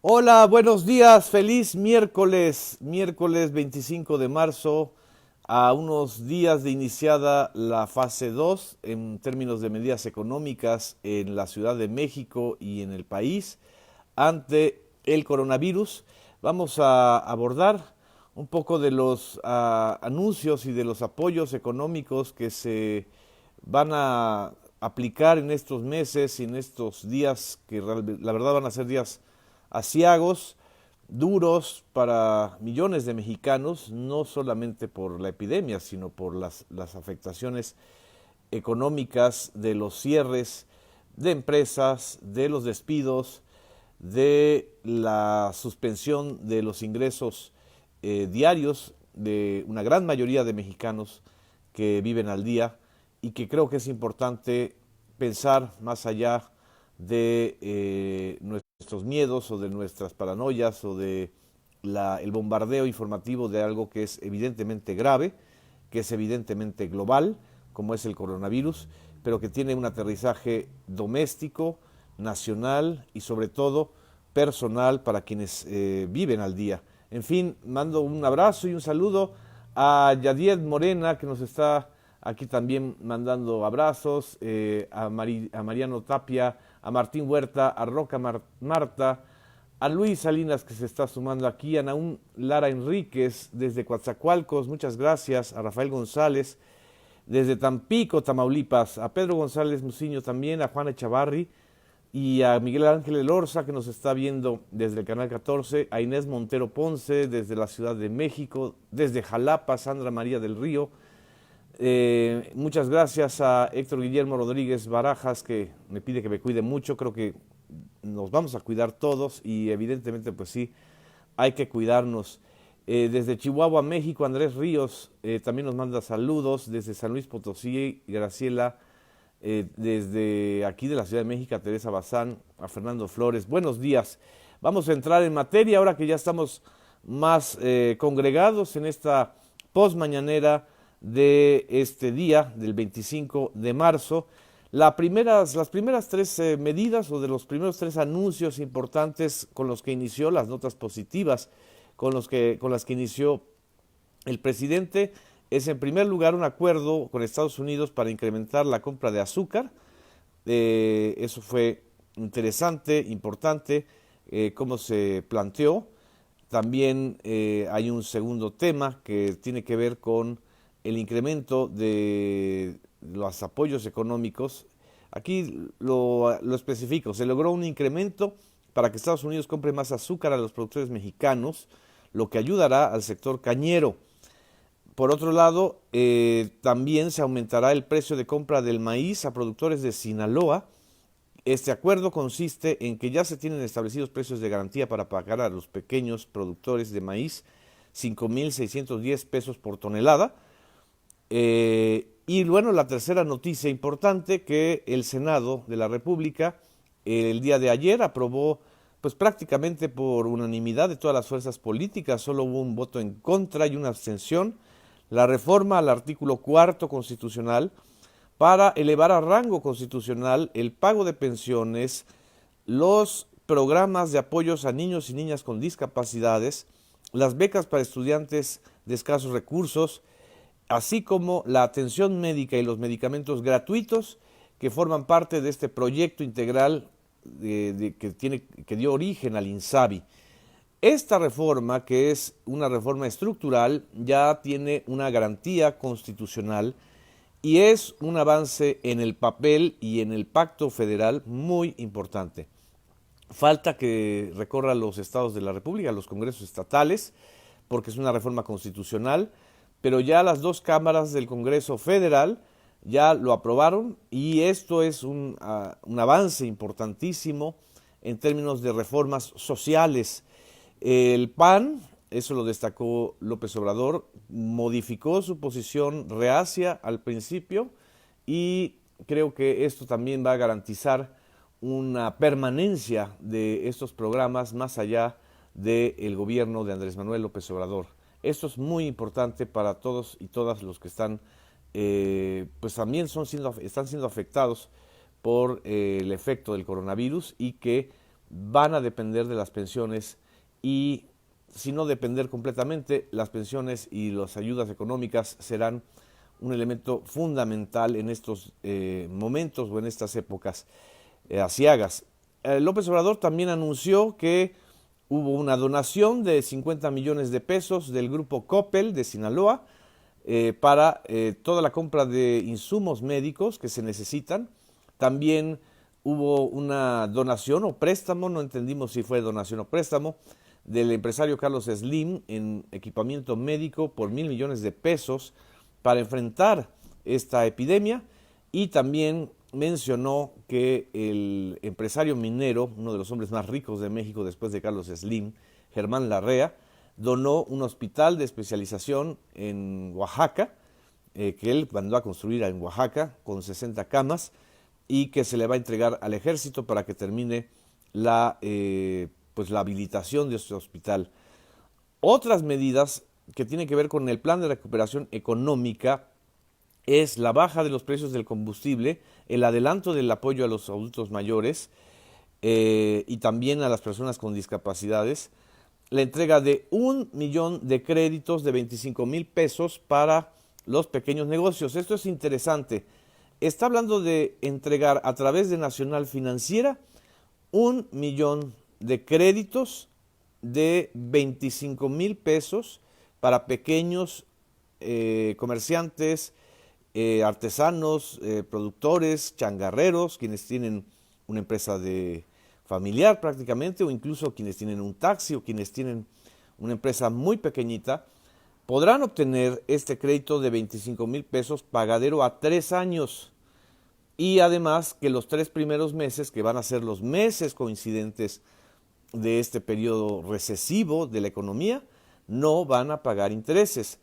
Hola, buenos días, feliz miércoles 25 de marzo, a unos días de iniciada la fase 2 en términos de medidas económicas en la Ciudad de México y en el país ante el coronavirus. Vamos a abordar un poco de los anuncios y de los apoyos económicos que se van a aplicar en estos meses y en estos días que la verdad van a ser días aciagos, duros para millones de mexicanos, no solamente por la epidemia, sino por las afectaciones económicas de los cierres de empresas, de los despidos, de la suspensión de los ingresos diarios de una gran mayoría de mexicanos que viven al día y que creo que es importante pensar más allá de nuestros miedos o de nuestras paranoias o de el bombardeo informativo de algo que es evidentemente grave, que es evidentemente global, como es el coronavirus, pero que tiene un aterrizaje doméstico, nacional y sobre todo personal para quienes viven al día. En fin, mando un abrazo y un saludo a Yadiet Morena, que nos está aquí también mandando abrazos, a Mariano Tapia, a Martín Huerta, a Roca Marta, a Luis Salinas, que se está sumando aquí, a Naún Lara Enríquez desde Coatzacoalcos, muchas gracias, a Rafael González desde Tampico, Tamaulipas, a Pedro González Muciño también, a Juan Echavarri y a Miguel Ángel Elorza, que nos está viendo desde el Canal 14, a Inés Montero Ponce desde la Ciudad de México, desde Jalapa, Sandra María del Río. Muchas gracias a Héctor Guillermo Rodríguez Barajas, que me pide que me cuide mucho. Creo que nos vamos a cuidar todos y evidentemente pues sí, hay que cuidarnos. Desde Chihuahua, México, Andrés Ríos también nos manda saludos. Desde San Luis Potosí, Graciela. Desde aquí de la Ciudad de México, a Teresa Bazán, a Fernando Flores. Buenos días. Vamos a entrar en materia ahora que ya estamos más congregados en esta postmañanera de este día, del 25 de marzo. Las primeras tres medidas o de los primeros tres anuncios importantes con los que inició, las notas positivas con las que inició el presidente, es en primer lugar un acuerdo con Estados Unidos para incrementar la compra de azúcar. Eso fue interesante, importante, cómo se planteó. También hay un segundo tema que tiene que ver con el incremento de los apoyos económicos. Aquí lo especifico, se logró un incremento para que Estados Unidos compre más azúcar a los productores mexicanos, lo que ayudará al sector cañero. Por otro lado, también se aumentará el precio de compra del maíz a productores de Sinaloa. Este acuerdo consiste en que ya se tienen establecidos precios de garantía para pagar a los pequeños productores de maíz 5,610 pesos por tonelada. Y bueno, la tercera noticia importante, que el Senado de la República el día de ayer aprobó pues prácticamente por unanimidad de todas las fuerzas políticas, solo hubo un voto en contra y una abstención, la reforma al artículo cuarto constitucional para elevar a rango constitucional el pago de pensiones, los programas de apoyos a niños y niñas con discapacidades, las becas para estudiantes de escasos recursos, así como la atención médica y los medicamentos gratuitos que forman parte de este proyecto integral que dio origen al INSABI. Esta reforma, que es una reforma estructural, ya tiene una garantía constitucional y es un avance en el papel y en el pacto federal muy importante. Falta que recorra los estados de la República, los congresos estatales, porque es una reforma constitucional, pero ya las dos cámaras del Congreso Federal ya lo aprobaron y esto es un avance importantísimo en términos de reformas sociales. El PAN, eso lo destacó López Obrador, modificó su posición reacia al principio y creo que esto también va a garantizar una permanencia de estos programas más allá del gobierno de Andrés Manuel López Obrador. Esto es muy importante para todos y todas los que están, pues también están siendo afectados por el efecto del coronavirus y que van a depender de las pensiones y, si no depender completamente, las pensiones y las ayudas económicas serán un elemento fundamental en estos momentos o en estas épocas aciagas. López Obrador también anunció que hubo una donación de 50 millones de pesos del grupo Coppel de Sinaloa para toda la compra de insumos médicos que se necesitan. También hubo una donación o préstamo, no entendimos si fue donación o préstamo, del empresario Carlos Slim en equipamiento médico por 1,000 millones de pesos para enfrentar esta epidemia, y también mencionó que el empresario minero, uno de los hombres más ricos de México después de Carlos Slim, Germán Larrea, donó un hospital de especialización en Oaxaca, que él mandó a construir en Oaxaca con 60 camas y que se le va a entregar al ejército para que termine la habilitación de este hospital. Otras medidas que tienen que ver con el plan de recuperación económica es la baja de los precios del combustible, el adelanto del apoyo a los adultos mayores y también a las personas con discapacidades, la entrega de 1 millón de créditos de 25,000 pesos para los pequeños negocios. Esto es interesante. Está hablando de entregar a través de Nacional Financiera 1 millón de créditos de 25,000 pesos para pequeños comerciantes, artesanos, productores, changarreros, quienes tienen una empresa de familiar prácticamente, o incluso quienes tienen un taxi o quienes tienen una empresa muy pequeñita, podrán obtener este crédito de 25,000 pesos pagadero a 3 años. Y además que los 3 primeros meses, que van a ser los meses coincidentes de este periodo recesivo de la economía, no van a pagar intereses.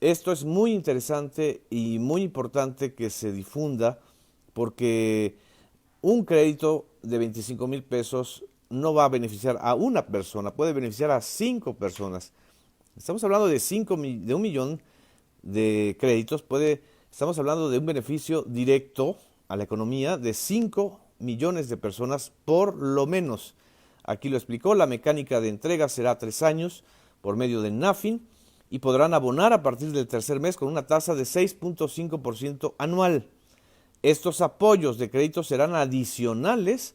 Esto es muy interesante y muy importante que se difunda, porque un crédito de 25,000 pesos no va a beneficiar a una persona, puede beneficiar a 5 personas. Estamos hablando de 1 millón de créditos, estamos hablando de un beneficio directo a la economía de 5 millones de personas por lo menos. Aquí lo explicó, la mecánica de entrega será 3 años por medio del NAFIN y podrán abonar a partir del tercer mes con una tasa de 6.5% anual. Estos apoyos de crédito serán adicionales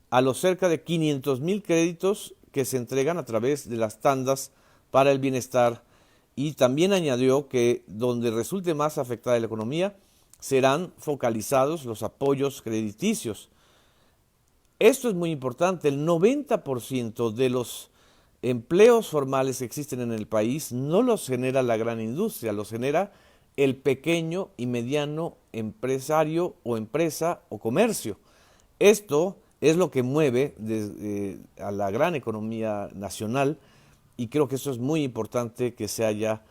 a los cerca de 500,000 créditos que se entregan a través de las tandas para el bienestar, y también añadió que donde resulte más afectada la economía serán focalizados los apoyos crediticios. Esto es muy importante. El 90% de los empleos formales que existen en el país no los genera la gran industria, los genera el pequeño y mediano empresario o empresa o comercio. Esto es lo que mueve a la gran economía nacional, y creo que eso es muy importante que se haya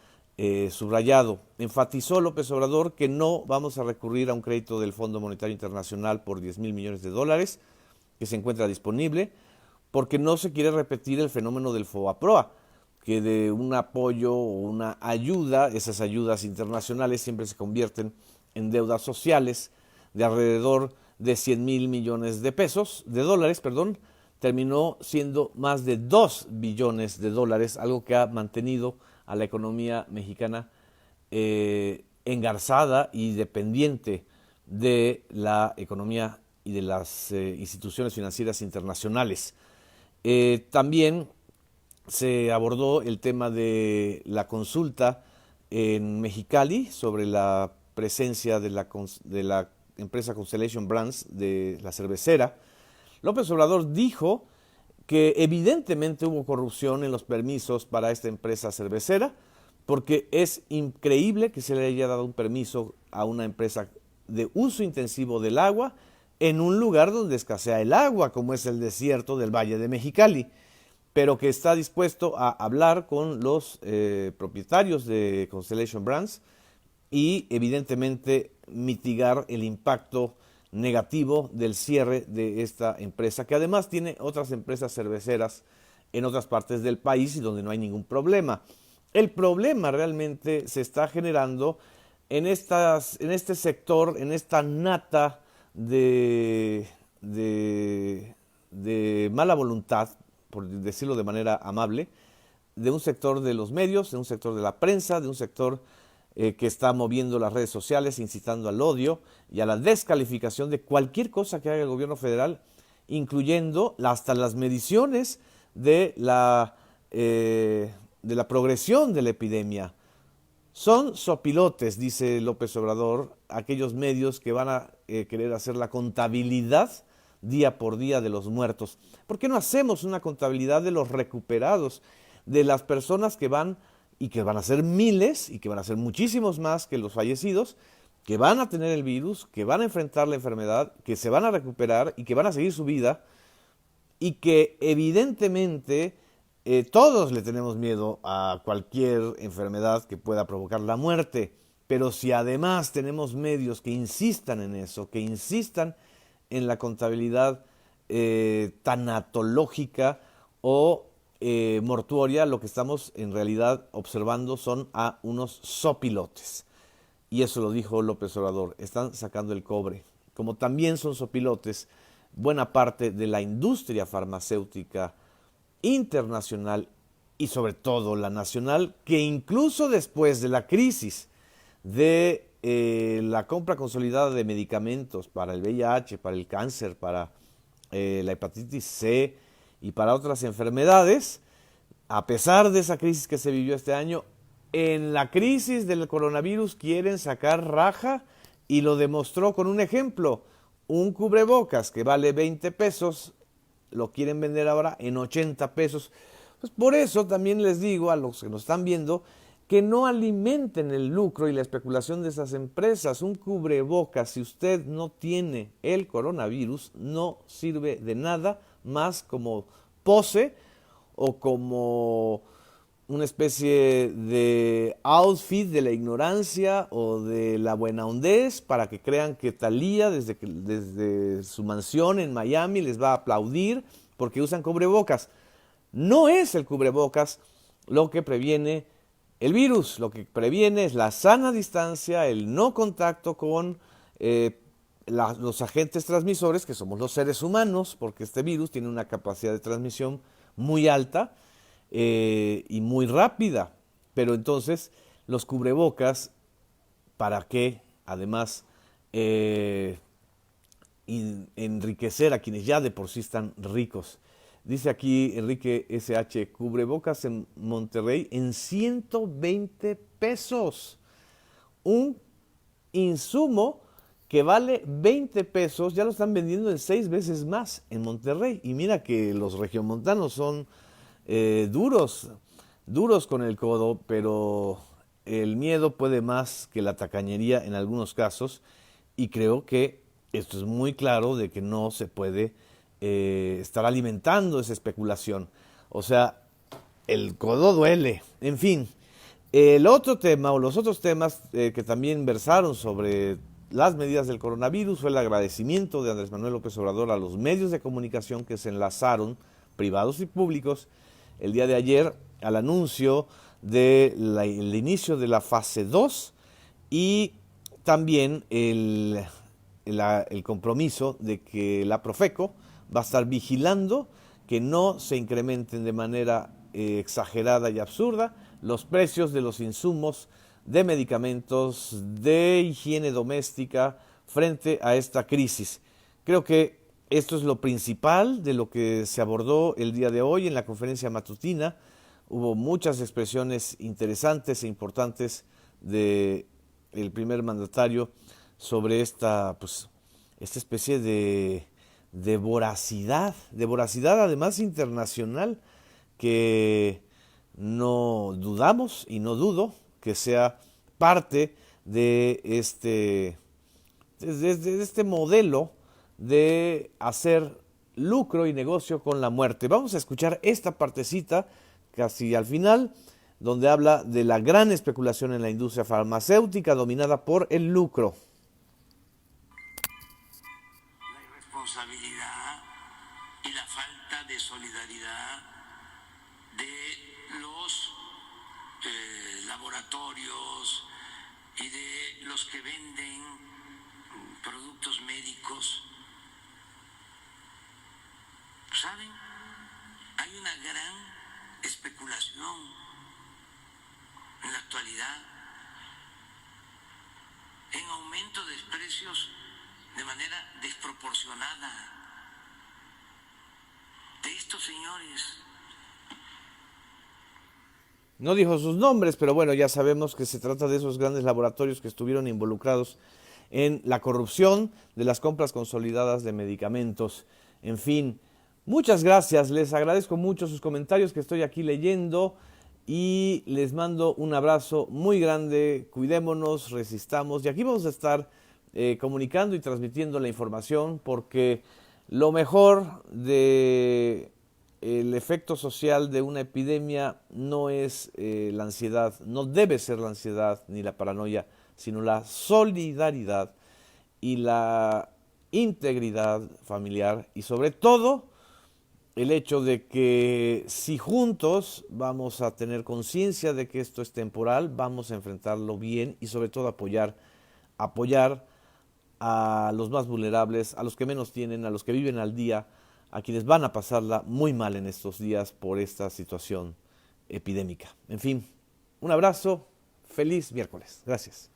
subrayado. Enfatizó López Obrador que no vamos a recurrir a un crédito del Fondo Monetario Internacional por 10,000 millones de dólares que se encuentra disponible, porque no se quiere repetir el fenómeno del FOBAPROA, que de un apoyo o una ayuda, esas ayudas internacionales siempre se convierten en deudas sociales de alrededor de 100,000 millones de dólares, terminó siendo más de 2 billones de dólares, algo que ha mantenido a la economía mexicana engarzada y dependiente de la economía y de las instituciones financieras internacionales. También se abordó el tema de la consulta en Mexicali sobre la presencia de la empresa Constellation Brands, de la cervecera. López Obrador dijo que evidentemente hubo corrupción en los permisos para esta empresa cervecera, porque es increíble que se le haya dado un permiso a una empresa de uso intensivo del agua en un lugar donde escasea el agua, como es el desierto del Valle de Mexicali, pero que está dispuesto a hablar con los propietarios de Constellation Brands y evidentemente mitigar el impacto negativo del cierre de esta empresa, que además tiene otras empresas cerveceras en otras partes del país y donde no hay ningún problema. El problema realmente se está generando en este sector, en esta nata de de mala voluntad, por decirlo de manera amable, de un sector de los medios, de un sector de la prensa, de un sector que está moviendo las redes sociales, incitando al odio y a la descalificación de cualquier cosa que haga el gobierno federal, incluyendo hasta las mediciones de la progresión de la epidemia. Son sopilotes, dice López Obrador, aquellos medios que van a querer hacer la contabilidad día por día de los muertos. ¿Por qué no hacemos una contabilidad de los recuperados, de las personas que van, y que van a ser miles, y que van a ser muchísimos más que los fallecidos, que van a tener el virus, que van a enfrentar la enfermedad, que se van a recuperar y que van a seguir su vida, y que evidentemente todos le tenemos miedo a cualquier enfermedad que pueda provocar la muerte, pero si además tenemos medios que insistan en eso, que insistan en la contabilidad tanatológica o mortuoria, lo que estamos en realidad observando son a unos sopilotes. Y eso lo dijo López Obrador, están sacando el cobre. Como también son sopilotes buena parte de la industria farmacéutica internacional y sobre todo la nacional, que incluso después de la crisis de la compra consolidada de medicamentos para el VIH, para el cáncer, para la hepatitis C y para otras enfermedades, a pesar de esa crisis que se vivió este año, en la crisis del coronavirus quieren sacar raja y lo demostró con un ejemplo. Un cubrebocas que vale 20 pesos, lo quieren vender ahora en 80 pesos. Pues por eso también les digo a los que nos están viendo que no alimenten el lucro y la especulación de esas empresas. Un cubrebocas, si usted no tiene el coronavirus, no sirve de nada más como pose o como una especie de outfit de la ignorancia o de la buena hondez para que crean que Thalía desde su mansión en Miami les va a aplaudir porque usan cubrebocas. No es el cubrebocas lo que previene el virus, lo que previene es la sana distancia, el no contacto con los agentes transmisores, que somos los seres humanos, porque este virus tiene una capacidad de transmisión muy alta, y muy rápida. Pero entonces los cubrebocas, ¿para qué? Además, enriquecer a quienes ya de por sí están ricos. Dice aquí Enrique SH, cubrebocas en Monterrey en 120 pesos. Un insumo que vale 20 pesos, ya lo están vendiendo en 6 veces más en Monterrey. Y mira que los regiomontanos son duros con el codo, pero el miedo puede más que la tacañería en algunos casos, y creo que esto es muy claro de que no se puede estar alimentando esa especulación. O sea, el codo duele. En fin, el otro tema o los otros temas que también versaron sobre las medidas del coronavirus fue el agradecimiento de Andrés Manuel López Obrador a los medios de comunicación que se enlazaron, privados y públicos, el día de ayer al anuncio del inicio de la fase 2 y también el compromiso de que la Profeco va a estar vigilando que no se incrementen de manera exagerada y absurda los precios de los insumos, de medicamentos, de higiene doméstica frente a esta crisis. Creo que esto es lo principal de lo que se abordó el día de hoy en la conferencia matutina. Hubo muchas expresiones interesantes e importantes del primer mandatario sobre esta especie de voracidad además internacional, que no dudamos y no dudo que sea parte de este modelo de hacer lucro y negocio con la muerte. Vamos a escuchar esta partecita casi al final, donde habla de la gran especulación en la industria farmacéutica dominada por el lucro. La irresponsabilidad y la falta de solidaridad de los laboratorios y de los que venden productos médicos ¿saben? Hay una gran especulación en la actualidad, en aumento de precios de manera desproporcionada de estos señores. No dijo sus nombres, pero bueno, ya sabemos que se trata de esos grandes laboratorios que estuvieron involucrados en la corrupción de las compras consolidadas de medicamentos. En fin, muchas gracias, les agradezco mucho sus comentarios que estoy aquí leyendo y les mando un abrazo muy grande, cuidémonos, resistamos y aquí vamos a estar comunicando y transmitiendo la información porque lo mejor de el efecto social de una epidemia no es la ansiedad, no debe ser la ansiedad ni la paranoia, sino la solidaridad y la integridad familiar y sobre todo el hecho de que si juntos vamos a tener conciencia de que esto es temporal, vamos a enfrentarlo bien y sobre todo apoyar a los más vulnerables, a los que menos tienen, a los que viven al día, a quienes van a pasarla muy mal en estos días por esta situación epidémica. En fin, un abrazo, feliz miércoles. Gracias.